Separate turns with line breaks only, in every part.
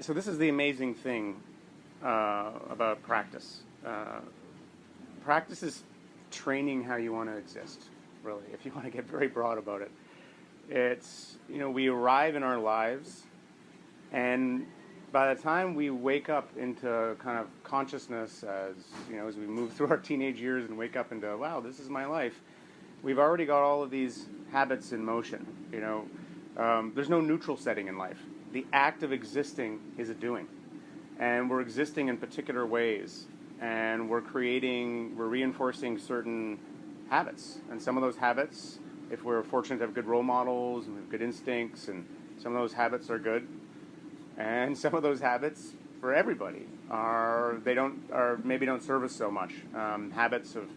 So this is the amazing thing about practice. Practice is training how you want to exist, really, if you want to get very broad about it. It's, we arrive in our lives, and by the time we wake up into kind of consciousness as we move through our teenage years and wake up into, wow, this is my life, we've already got all of these habits in motion. There's no neutral setting in life. The act of existing is a doing. And we're existing in particular ways. And we're reinforcing certain habits. And some of those habits, if we're fortunate to have good role models and we have good instincts, and some of those habits are good. And some of those habits, for everybody, maybe don't serve us so much. Habits of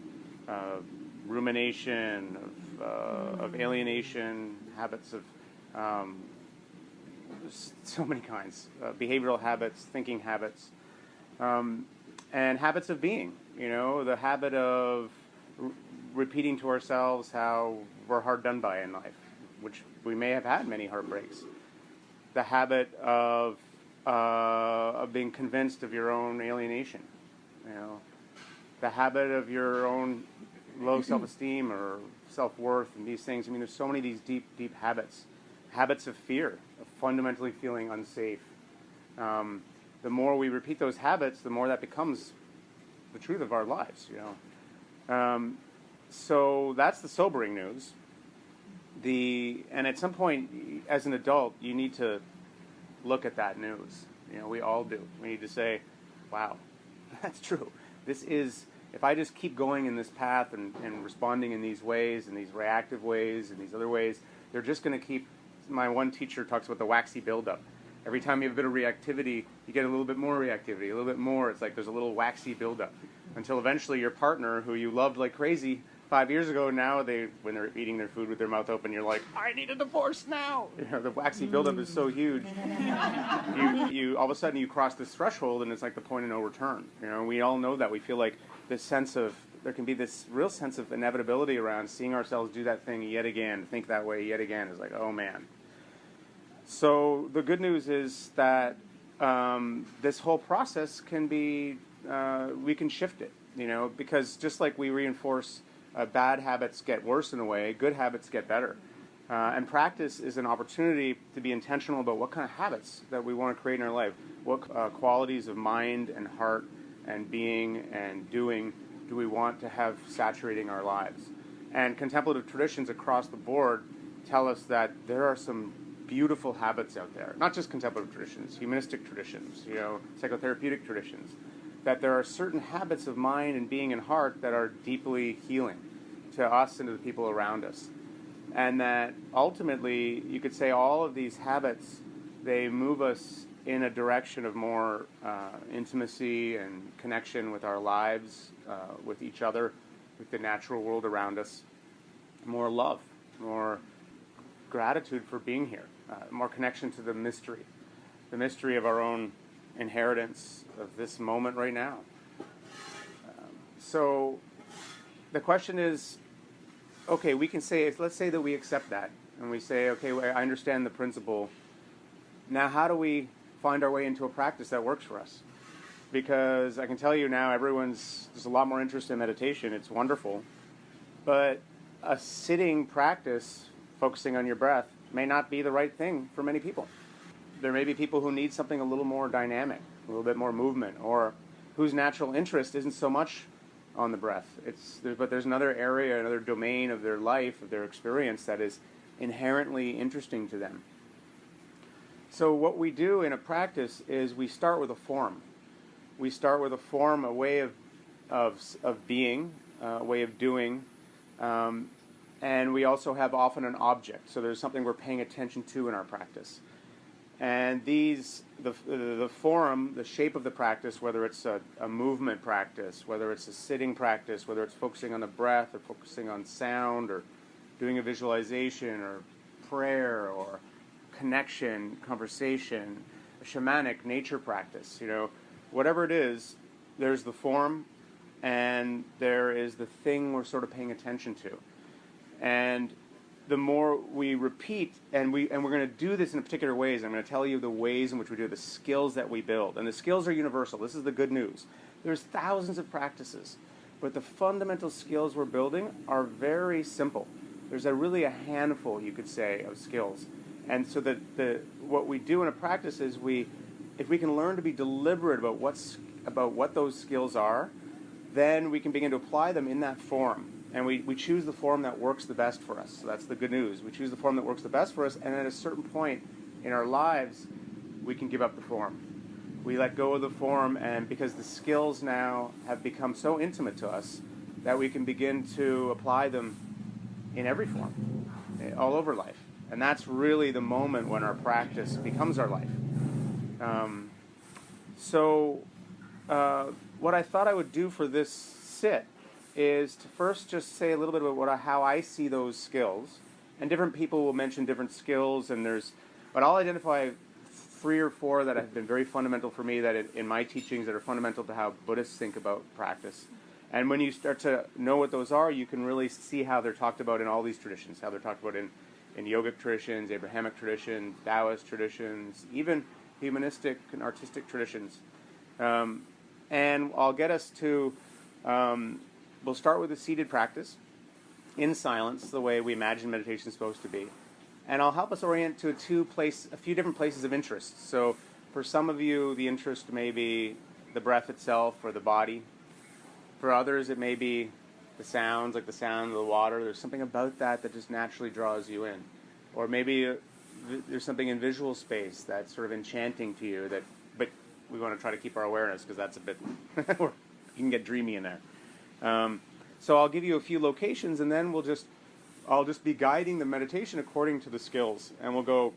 rumination, of alienation, habits of so many kinds, behavioral habits, thinking habits, and habits of being. The habit of repeating to ourselves how we're hard done by in life, which we may have had many heartbreaks. The habit of being convinced of your own alienation. The habit of your own low self-esteem or self-worth and these things. There's so many of these deep, deep habits. Habits of fear, of fundamentally feeling unsafe. The more we repeat those habits, the more that becomes the truth of our lives, So that's the sobering news. And at some point, as an adult, you need to look at that news. We all do. We need to say, wow, that's true. If I just keep going in this path and responding in these ways, and these reactive ways, and these other ways, they're just going to keep. My one teacher talks about the waxy buildup. Every time you have a bit of reactivity, you get a little bit more reactivity, a little bit more. It's like there's a little waxy buildup until eventually your partner, who you loved like crazy 5 years ago, now when they're eating their food with their mouth open, you're like, I need a divorce now. The waxy buildup is so huge. You all of a sudden you cross this threshold, and it's like the point of no return. We all know that. We feel like this sense of, there can be this real sense of inevitability around seeing ourselves do that thing yet again, think that way yet again. It's like, oh man. So the good news is that this whole process can be, we can shift it, because just like we reinforce bad habits get worse in a way, good habits get better. And practice is an opportunity to be intentional about what kind of habits that we want to create in our life. What qualities of mind and heart and being and doing do we want to have saturating our lives? And contemplative traditions across the board tell us that there are some beautiful habits out there, not just contemplative traditions, humanistic traditions, psychotherapeutic traditions, that there are certain habits of mind and being and heart that are deeply healing to us and to the people around us. And that ultimately, you could say all of these habits, they move us in a direction of more intimacy and connection with our lives, with each other, with the natural world around us, more love, more gratitude for being here, more connection to the mystery of our own inheritance of this moment right now. So the question is, okay, we can say, let's say that we accept that, and we say, okay, I understand the principle. Now, how do we find our way into a practice that works for us? Because I can tell you now, there's a lot more interest in meditation. It's wonderful. But a sitting practice, focusing on your breath, may not be the right thing for many people. There may be people who need something a little more dynamic, a little bit more movement, or whose natural interest isn't so much on the breath. But there's another area, another domain of their life, of their experience that is inherently interesting to them. So what we do in a practice is we start with a form. We start with a form, a way of being, a way of doing, and we also have often an object. So there's something we're paying attention to in our practice. And the form, the shape of the practice, whether it's a movement practice, whether it's a sitting practice, whether it's focusing on the breath or focusing on sound or doing a visualization or prayer or connection, conversation, a shamanic nature practice, whatever it is, there's the form and there is the thing we're sort of paying attention to. And the more we repeat, and we're going to do this in particular ways. I'm going to tell you the ways in which we do the skills that we build. And the skills are universal. This is the good news. There's thousands of practices, but the fundamental skills we're building are very simple. There's really a handful, you could say, of skills. And so what we do in a practice is if we can learn to be deliberate about what those skills are, then we can begin to apply them in that form. And we choose the form that works the best for us. So that's the good news. We choose the form that works the best for us, and at a certain point in our lives, we can give up the form. We let go of the form, and because the skills now have become so intimate to us that we can begin to apply them in every form, all over life. And that's really the moment when our practice becomes our life. What I thought I would do for this sit is to first just say a little bit about how I see those skills. And different people will mention different skills, but I'll identify 3 or 4 that have been very fundamental for me, that in my teachings that are fundamental to how Buddhists think about practice. And when you start to know what those are, you can really see how they're talked about in all these traditions, how they're talked about in yogic traditions, Abrahamic traditions, Taoist traditions, even humanistic and artistic traditions. And I'll get us to, we'll start with a seated practice in silence, the way we imagine meditation is supposed to be. And I'll help us orient to a few different places of interest. So for some of you, the interest may be the breath itself or the body. For others, it may be the sounds, like the sound of the water. There's something about that just naturally draws you in. Or maybe there's something in visual space that's sort of enchanting to you, but we want to try to keep our awareness because that's a bit, you can get dreamy in there. So I'll give you a few locations, and then I'll just be guiding the meditation according to the skills. And we'll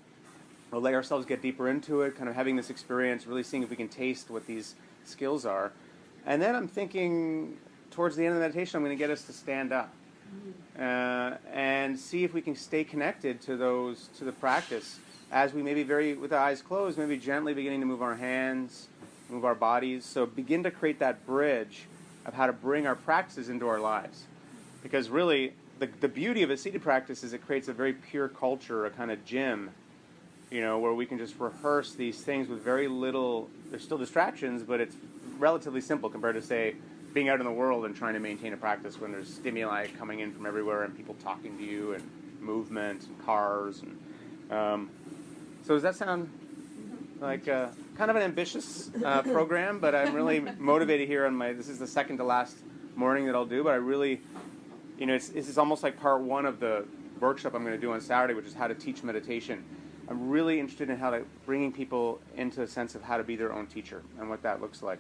let ourselves get deeper into it, kind of having this experience, really seeing if we can taste what these skills are. And then I'm thinking, towards the end of the meditation, I'm going to get us to stand up and see if we can stay connected to the practice as we maybe with our eyes closed, maybe gently beginning to move our hands, move our bodies. So begin to create that bridge of how to bring our practices into our lives. Because really, the beauty of a seated practice is it creates a very pure culture, a kind of gym, where we can just rehearse these things with very little. There's still distractions, but it's relatively simple compared to, say, being out in the world and trying to maintain a practice when there's stimuli coming in from everywhere and people talking to you and movement and cars. So does that sound like kind of an ambitious program? But I'm really motivated here this is the second to last morning that I'll do, but I really, this is almost like part 1 of the workshop I'm going to do on Saturday, which is how to teach meditation. I'm really interested in bringing people into a sense of how to be their own teacher and what that looks like.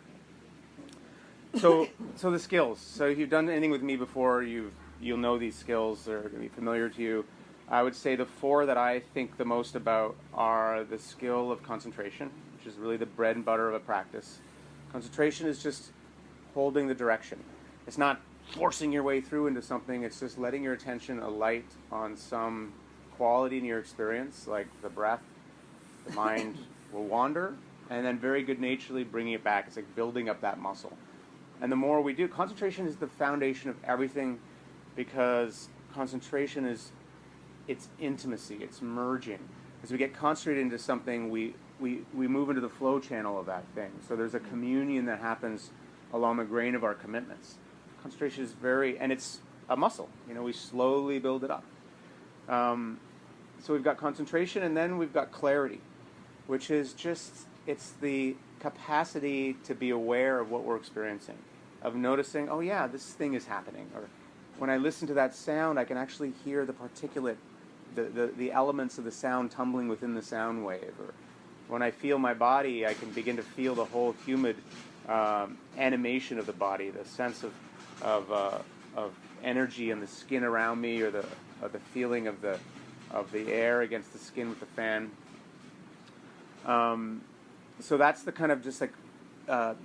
So the skills. So if you've done anything with me before, you'll know these skills. They're going to be familiar to you. I would say the 4 that I think the most about are the skill of concentration, which is really the bread and butter of a practice. Concentration is just holding the direction. It's not forcing your way through into something. It's just letting your attention alight on some quality in your experience, like the breath. The mind will wander, and then very good-naturedly bringing it back. It's like building up that muscle. And the more we do, concentration is the foundation of everything, because concentration it's intimacy, it's merging. As we get concentrated into something, we move into the flow channel of that thing. So there's a communion that happens along the grain of our commitments. Concentration is and it's a muscle. We slowly build it up. So we've got concentration, and then we've got clarity, which is it's the capacity to be aware of what we're experiencing, of noticing, oh yeah, this thing is happening. Or when I listen to that sound, I can actually hear the particulate, the elements of the sound tumbling within the sound wave. Or when I feel my body, I can begin to feel the whole humid animation of the body, the sense of energy in the skin around me, or the feeling of the air against the skin with the fan. So that's the kind of just like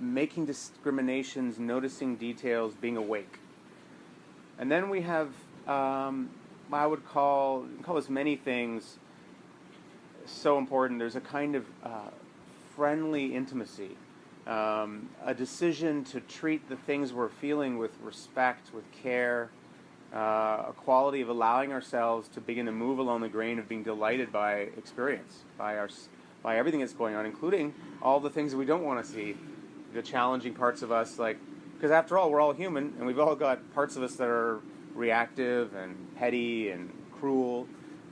making discriminations, noticing details, being awake. And then we have, I would call this many things so important. There's a kind of friendly intimacy, a decision to treat the things we're feeling with respect, with care, a quality of allowing ourselves to begin to move along the grain of being delighted by experience, by everything that's going on, including all the things that we don't want to see, the challenging parts of us, like, because after all, we're all human, and we've all got parts of us that are reactive and petty and cruel,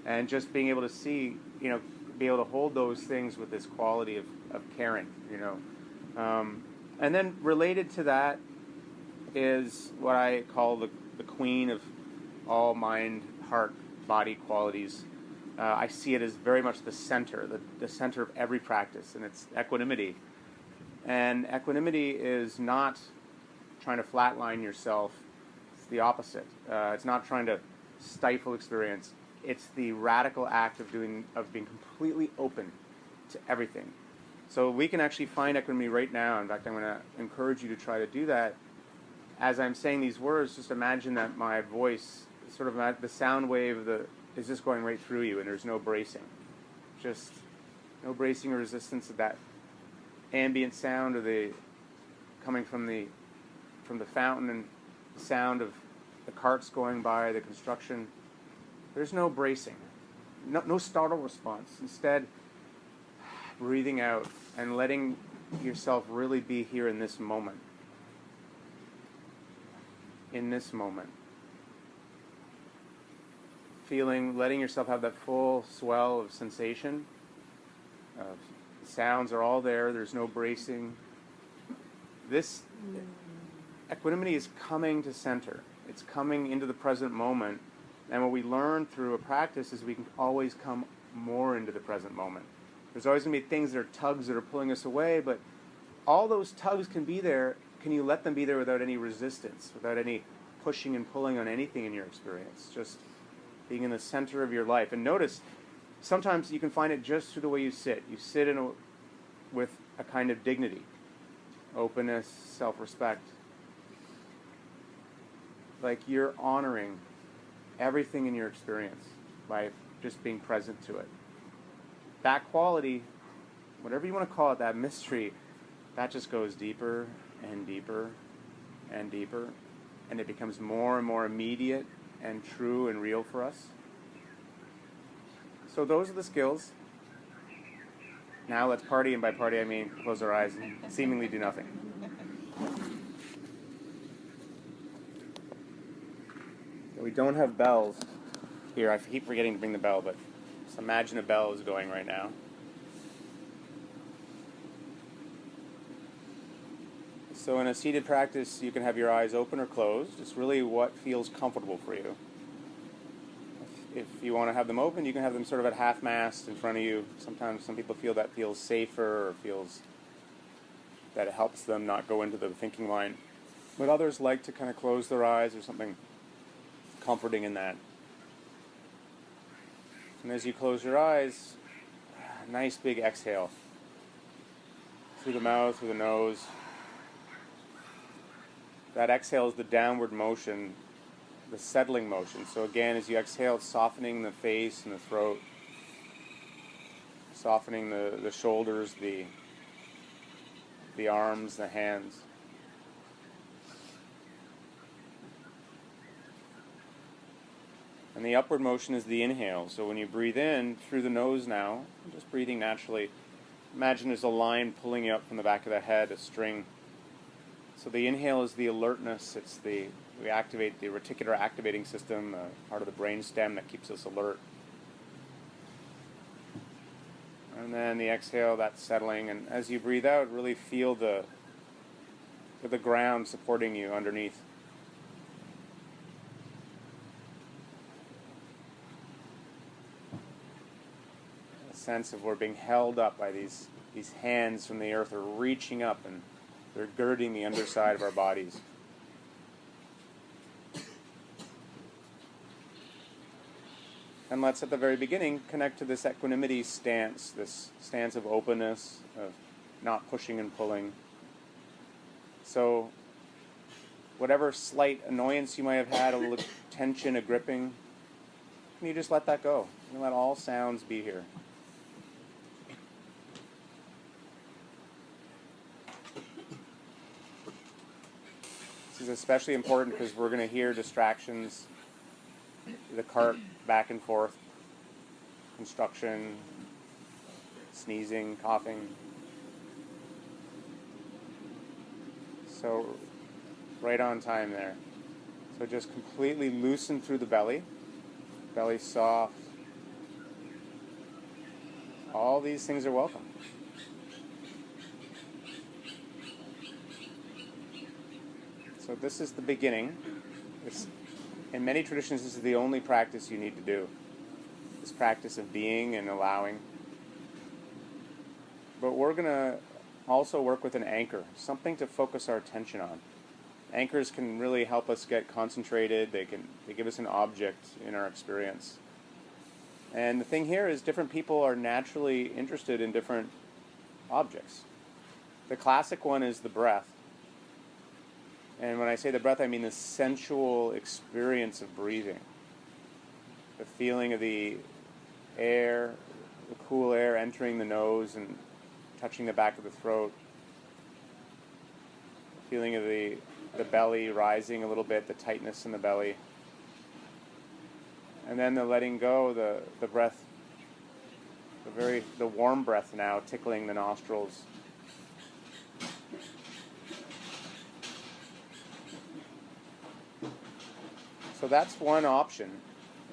and just being able to see, be able to hold those things with this quality of caring, and then related to that is what I call the queen of all mind, heart, body qualities. I see it as very much the center, the center of every practice, and it's equanimity. And equanimity is not trying to flatline yourself. It's the opposite. It's not trying to stifle experience. It's the radical act of being completely open to everything. So we can actually find equanimity right now. In fact, I'm going to encourage you to try to do that. As I'm saying these words, just imagine that my voice, sort of the sound wave is just going right through you, and there's no bracing. Just no bracing or resistance of that ambient sound, or coming from the fountain, and the sound of the carts going by, the construction. There's no bracing, no startle response. Instead, breathing out and letting yourself really be here in this moment. In this moment. Letting yourself have that full swell of sensation. The sounds are all there. There's no bracing. This equanimity is coming to center. It's coming into the present moment. And what we learn through a practice is we can always come more into the present moment. There's always going to be things that are tugs that are pulling us away, but all those tugs can be there. Can you let them be there without any resistance, without any pushing and pulling on anything in your experience? Just being in the center of your life. And notice, sometimes you can find it just through the way you sit. You sit with a kind of dignity, openness, self-respect. Like you're honoring everything in your experience by just being present to it. That quality, whatever you want to call it, that mystery, that just goes deeper and deeper and deeper, and it becomes more and more immediate and true and real for us. So those are the skills. Now let's party, and by party I mean close our eyes and seemingly do nothing. We don't have bells here. I keep forgetting to bring the bell, but just imagine a bell is going right now. So in a seated practice, you can have your eyes open or closed. It's really what feels comfortable for you. If you want to have them open, you can have them sort of at half-mast in front of you. Sometimes some people feel that feels safer, or feels that it helps them not go into the thinking line. But others like to kind of close their eyes. There's something comforting in that. And as you close your eyes, a nice big exhale. Through the mouth, through the nose. That exhale is the downward motion, the settling motion. So again, as you exhale, it's softening the face and the throat, softening the shoulders, the arms, the hands. And the upward motion is the inhale. So when you breathe in through the nose now, just breathing naturally, imagine there's a line pulling you up from the back of the head, a string. So the inhale is the alertness. It's we activate the reticular activating system, part of the brain stem that keeps us alert. And then the exhale, that's settling. And as you breathe out, really feel the ground supporting you underneath. A sense of we're being held up by these hands from the earth are reaching up, and they're girding the underside of our bodies. And let's, at the very beginning, connect to this equanimity stance, this stance of openness, of not pushing and pulling. So, whatever slight annoyance you might have had, a little tension, a gripping, can you just let that go? You let all sounds be here. This is especially important because we're going to hear distractions the cart back and forth, construction, sneezing, coughing. So right on time there. So just completely loosen through the belly. Belly soft. All these things are welcome. So this is the beginning. In many traditions, this is the only practice you need to do. This practice of being and allowing. But we're going to also work with an anchor, something to focus our attention on. Anchors can really help us get concentrated. They give us an object in our experience. And the thing here is different people are naturally interested in different objects. The classic one is the breath. And when I say the breath, I mean the sensual experience of breathing. The feeling of the air, the cool air entering the nose and touching the back of the throat. The feeling of the belly rising a little bit, the tightness in the belly. And then the letting go, the breath, the warm breath now tickling the nostrils. So that's one option.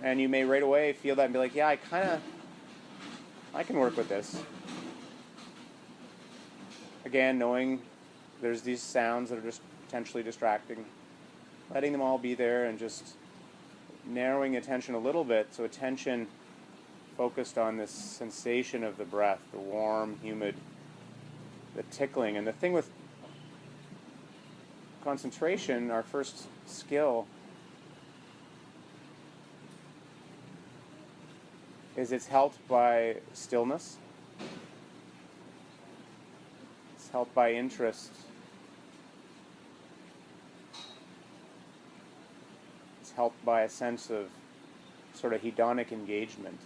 And you may right away feel that and be like, yeah, I can work with this. Again, knowing there's these sounds that are just potentially distracting. Letting them all be there and just narrowing attention a little bit, so attention focused on this sensation of the breath, the warm, humid, the tickling. And the thing with concentration, our first skill, is it's helped by stillness. It's helped by interest. It's helped by a sense of sort of hedonic engagement.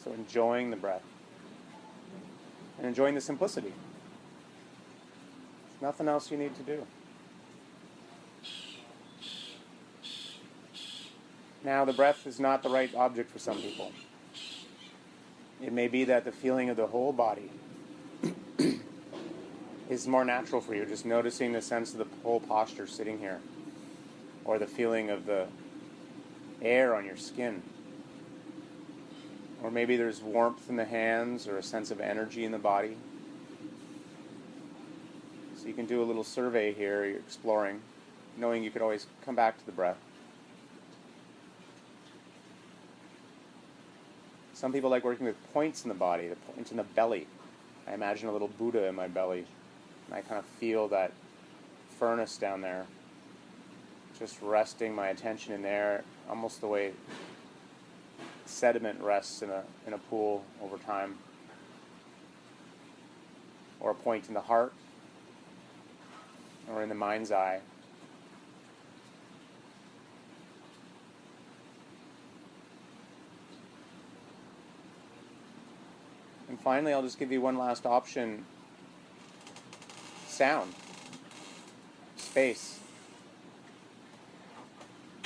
So enjoying the breath. And enjoying the simplicity. There's nothing else you need to do. Now, the breath is not the right object for some people. It may be that the feeling of the whole body is more natural for you, just noticing the sense of the whole posture sitting here, or the feeling of the air on your skin. Or maybe there's warmth in the hands or a sense of energy in the body. So you can do a little survey here, you're exploring, knowing you could always come back to the breath. Some people like working with points in the body, the points in the belly. I imagine a little Buddha in my belly, and I kind of feel that furnace down there. Just resting my attention in there, almost the way sediment rests in a pool over time. Or a point in the heart, or in the mind's eye. And finally, I'll just give you one last option. Sound. Space.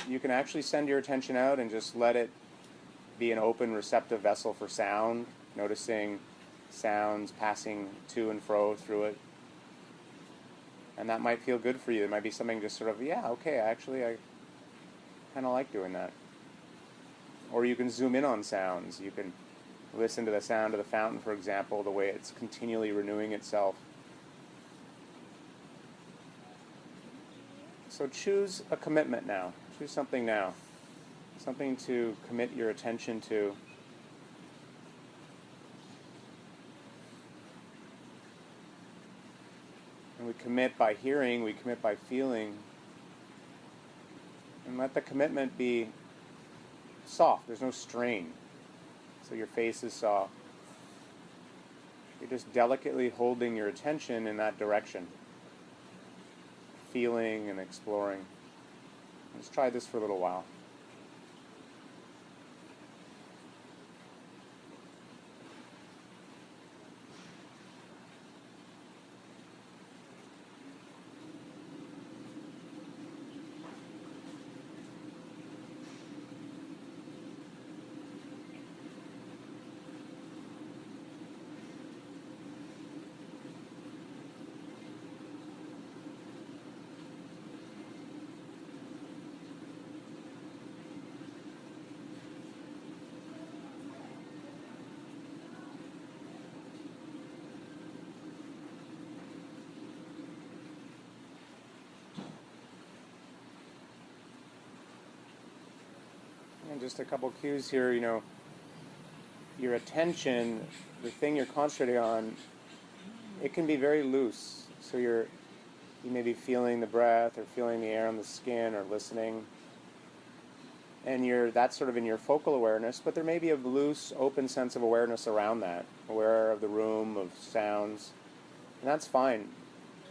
You can actually send your attention out and just let it be an open, receptive vessel for sound, noticing sounds passing to and fro through it. And that might feel good for you. It might be something just sort of, yeah, okay, actually, I kind of like doing that. Or you can zoom in on sounds. You can listen to the sound of the fountain, for example, the way it's continually renewing itself. So choose a commitment now. Choose something now. Something to commit your attention to. And we commit by hearing, we commit by feeling. And let the commitment be soft. There's no strain. So your face is soft. You're just delicately holding your attention in that direction. Feeling and exploring. Let's try this for a little while. And just a couple cues here, your attention, the thing you're concentrating on, it can be very loose. So you may be feeling the breath or feeling the air on the skin or listening. And that's sort of in your focal awareness, but there may be a loose, open sense of awareness around that, aware of the room, of sounds, and that's fine.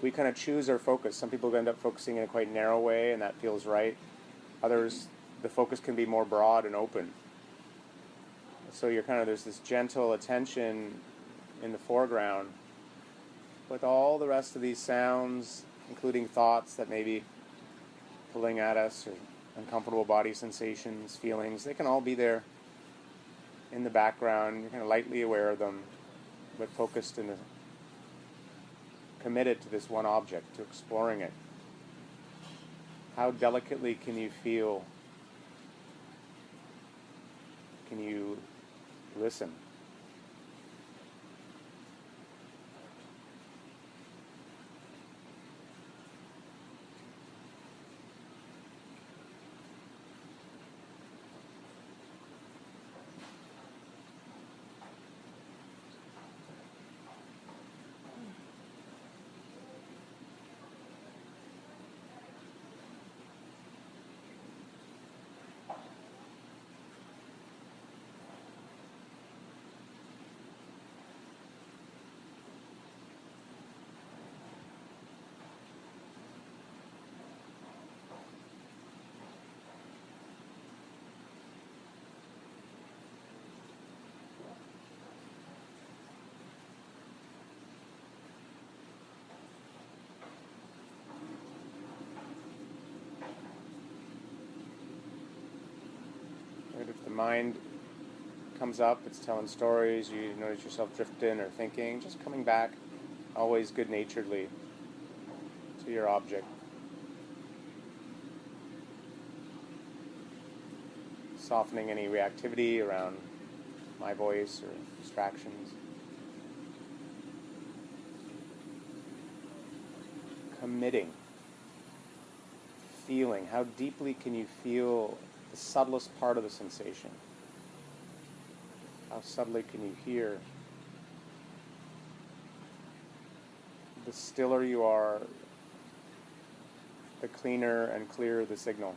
We kind of choose our focus. Some people end up focusing in a quite narrow way, and that feels right. Others, the focus can be more broad and open. So there's this gentle attention in the foreground, with all the rest of these sounds, including thoughts that may be pulling at us, or uncomfortable body sensations, feelings, they can all be there in the background. You're kind of lightly aware of them, but focused and committed to this one object, to exploring it. How delicately can you feel? Can you listen? Right, if the mind comes up, it's telling stories, you notice yourself drifting or thinking, just coming back, always good-naturedly, to your object. Softening any reactivity around my voice or distractions. Committing. Feeling. How deeply can you feel the subtlest part of the sensation? How subtly can you hear? The stiller you are, the cleaner and clearer the signal.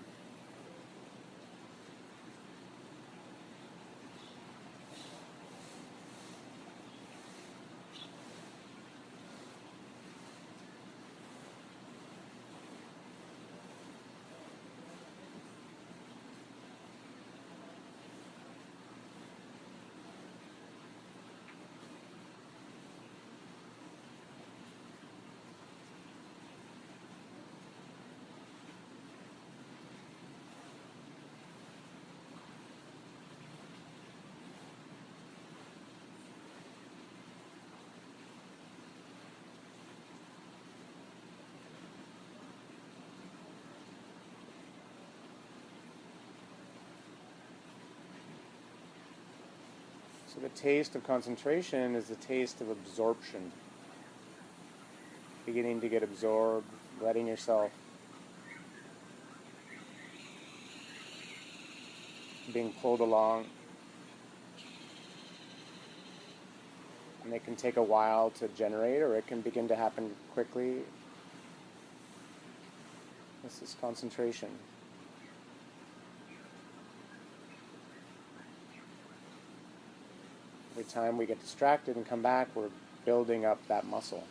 So the taste of concentration is the taste of absorption. Beginning to get absorbed, letting yourself, being pulled along. And it can take a while to generate, or it can begin to happen quickly. This is concentration. Every time we get distracted and come back, we're building up that muscle.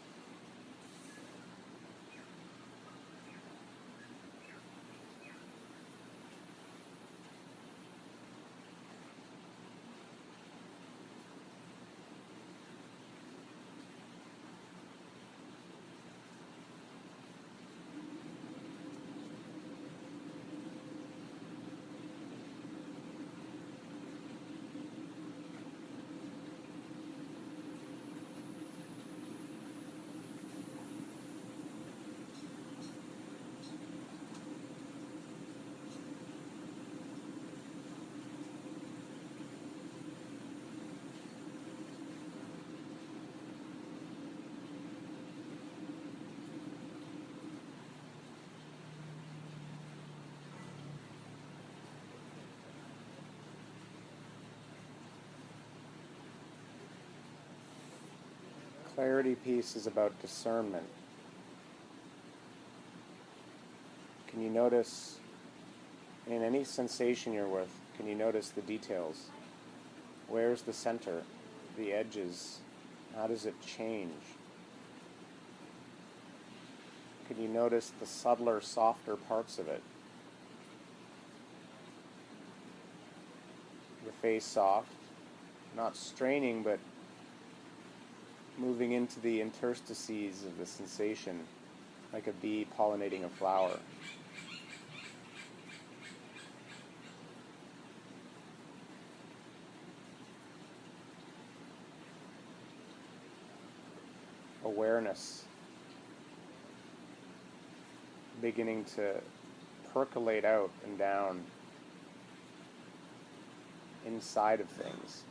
clarity piece is about discernment. Can you notice, in any sensation you're with, can you notice the details? Where's the center, the edges? How does it change? Can you notice the subtler, softer parts of it? The face soft, not straining, but moving into the interstices of the sensation, like a bee pollinating a flower. Awareness beginning to percolate out and down inside of things.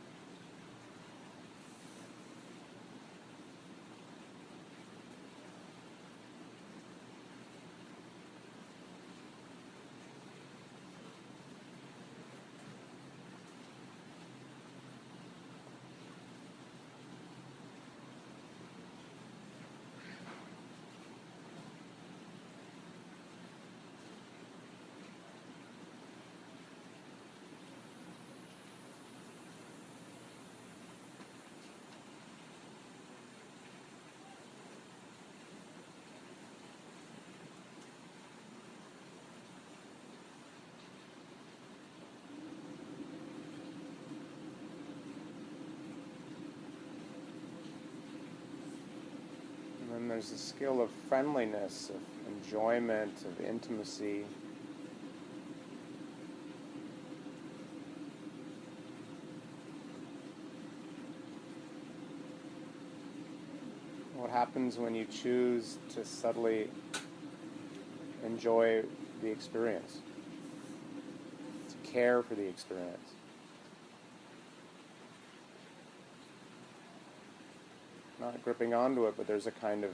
And there's a skill of friendliness, of enjoyment, of intimacy. What happens when you choose to subtly enjoy the experience, to care for the experience? Not gripping onto it, but there's a kind of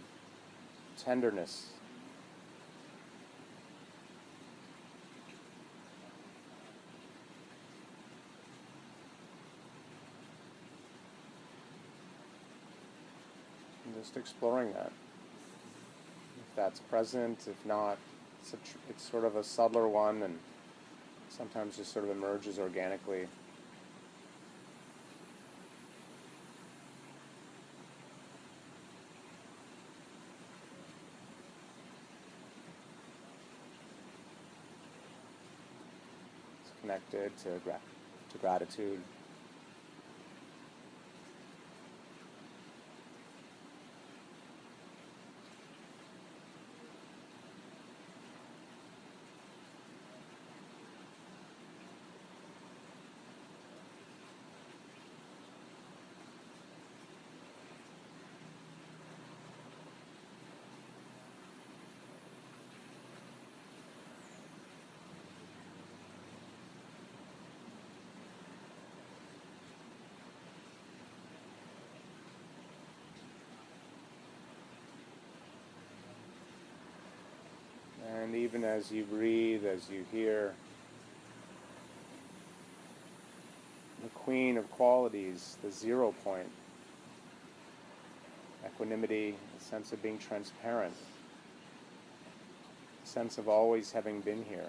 tenderness. And just exploring that. If that's present, if not, it's sort of a subtler one, and sometimes just sort of emerges organically. Connected to gratitude. And even as you breathe, as you hear, the queen of qualities, the 0 point, equanimity, a sense of being transparent, a sense of always having been here.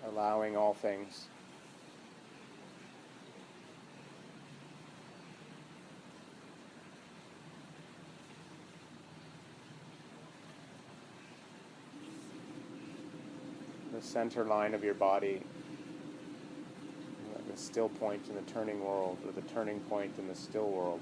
Allowing all things. The center line of your body, the still point in the turning world, or the turning point in the still world.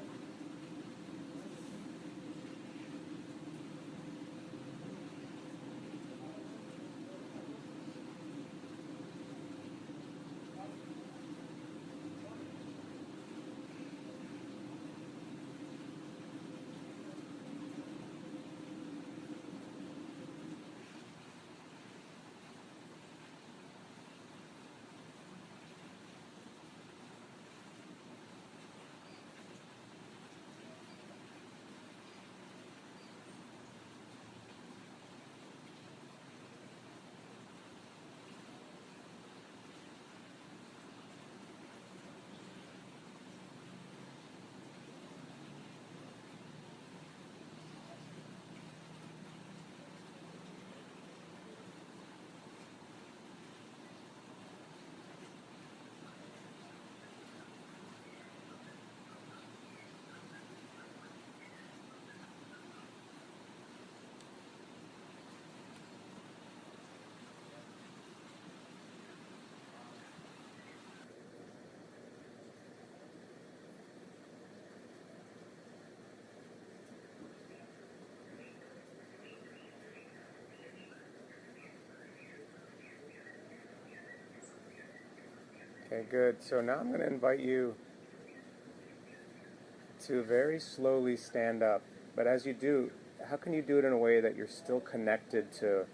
Okay, good. So now I'm going to invite you to very slowly stand up. But as you do, how can you do it in a way that you're still connected to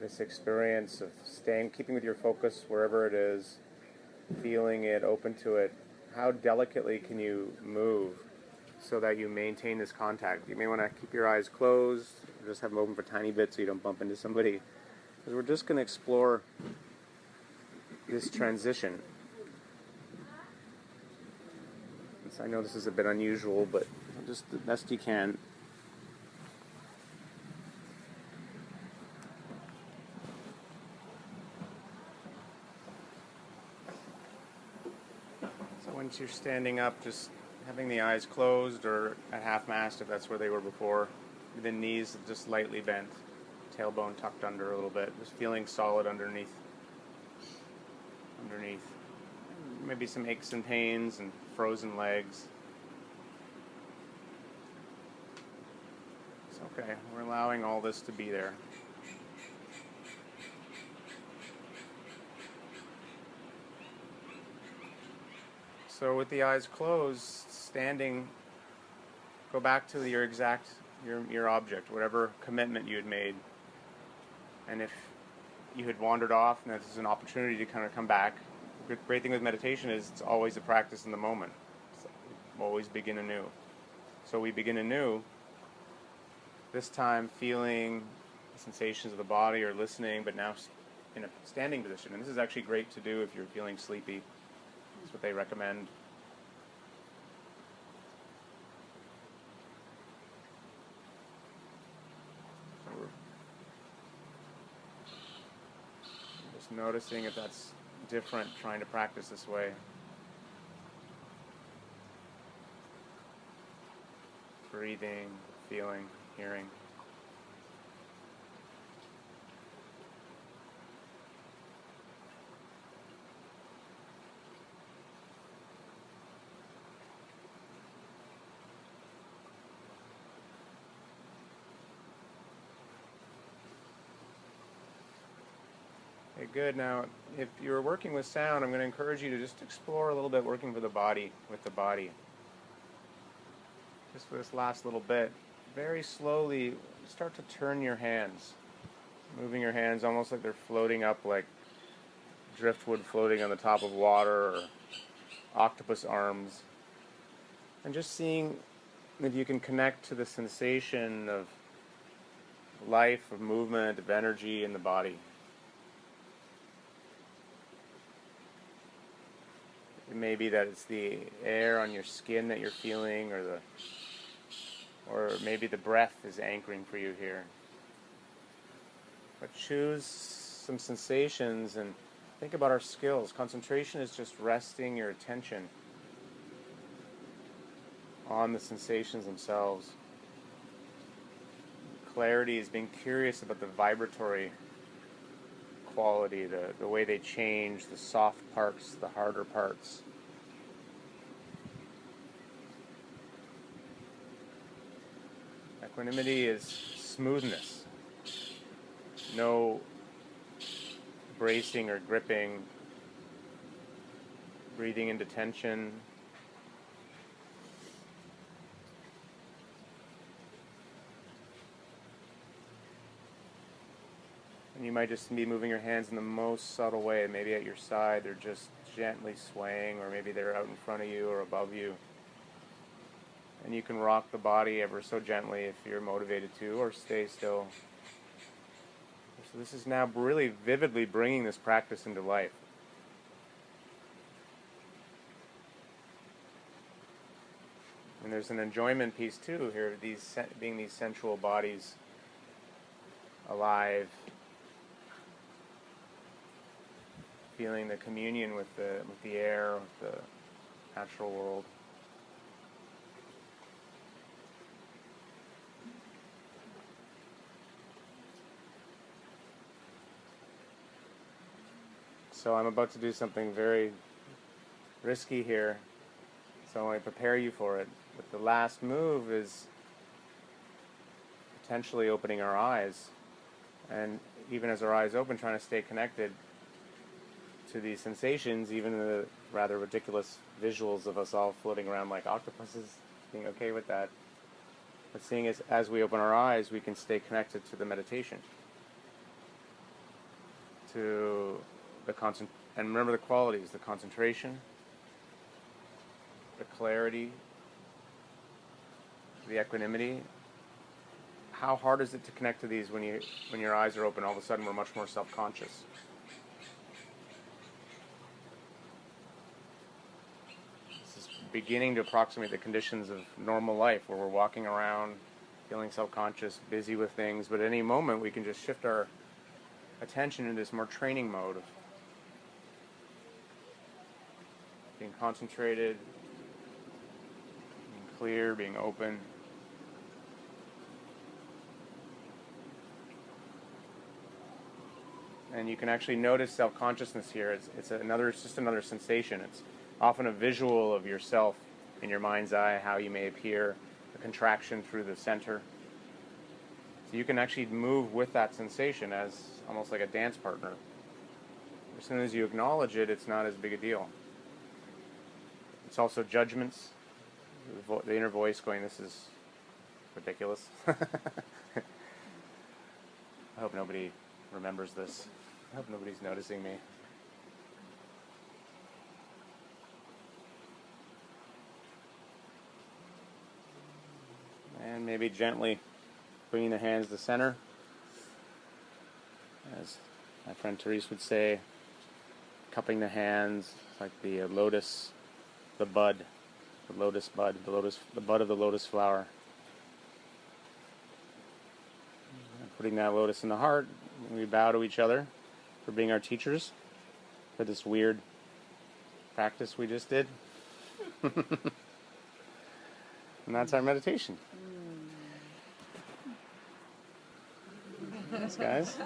this experience of keeping with your focus wherever it is, feeling it, open to it? How delicately can you move so that you maintain this contact? You may want to keep your eyes closed, or just have them open for a tiny bit so you don't bump into somebody. Because we're just going to explore this transition. I know this is a bit unusual, but just the best you can. So once you're standing up, just having the eyes closed or at half mast if that's where they were before. The knees just lightly bent, tailbone tucked under a little bit, just feeling solid underneath. Maybe some aches and pains and frozen legs. It's okay. We're allowing all this to be there. So with the eyes closed, standing, go back to your object, whatever commitment you had made. And if you had wandered off, and this is an opportunity to kind of come back. The great thing with meditation is it's always a practice in the moment. It's always begin anew. So we begin anew, this time feeling the sensations of the body or listening, but now in a standing position. And this is actually great to do if you're feeling sleepy. That's what they recommend. So we're just noticing if that's different, trying to practice this way. Breathing, feeling, hearing. Okay, good. Now, if you're working with sound, I'm going to encourage you to just explore a little bit working with the body. Just for this last little bit, very slowly start to turn your hands. Moving your hands almost like they're floating up like driftwood floating on the top of water or octopus arms. And just seeing if you can connect to the sensation of life, of movement, of energy in the body. It may be that it's the air on your skin that you're feeling, or maybe the breath is anchoring for you here. But choose some sensations and think about our skills. Concentration is just resting your attention on the sensations themselves. Clarity is being curious about the vibratory quality, the way they change, the soft parts, the harder parts. Equanimity is smoothness. No bracing or gripping, breathing into tension. And you might just be moving your hands in the most subtle way. Maybe at your side they're just gently swaying, or maybe they're out in front of you or above you. And you can rock the body ever so gently if you're motivated to, or stay still. So this is now really vividly bringing this practice into life. And there's an enjoyment piece too here, being these sensual bodies alive, feeling the communion with the air, with the natural world. So I'm about to do something very risky here, so I want to prepare you for it. But the last move is potentially opening our eyes, and even as our eyes open, trying to stay connected to these sensations, even the rather ridiculous visuals of us all floating around like octopuses, being okay with that. But seeing as we open our eyes, we can stay connected to the meditation, to the and remember the qualities: the concentration, the clarity, the equanimity. How hard is it to connect to these when your eyes are open? All of a sudden, we're much more self-conscious. This is beginning to approximate the conditions of normal life, where we're walking around, feeling self-conscious, busy with things. But at any moment, we can just shift our attention into this more training mode of being concentrated, being clear, being open. And you can actually notice self-consciousness here. It's just another sensation. It's often a visual of yourself in your mind's eye, how you may appear, a contraction through the center. So you can actually move with that sensation as almost like a dance partner. As soon as you acknowledge it, it's not as big a deal. It's also judgments, the inner voice going, "This is ridiculous." I hope nobody remembers this. I hope nobody's noticing me. And maybe gently bringing the hands to center. As my friend Therese would say, cupping the hands like the lotus, the bud, the lotus bud, the bud of the lotus flower. And putting that lotus in the heart, we bow to each other for being our teachers for this weird practice we just did. And that's our meditation. Thanks, guys.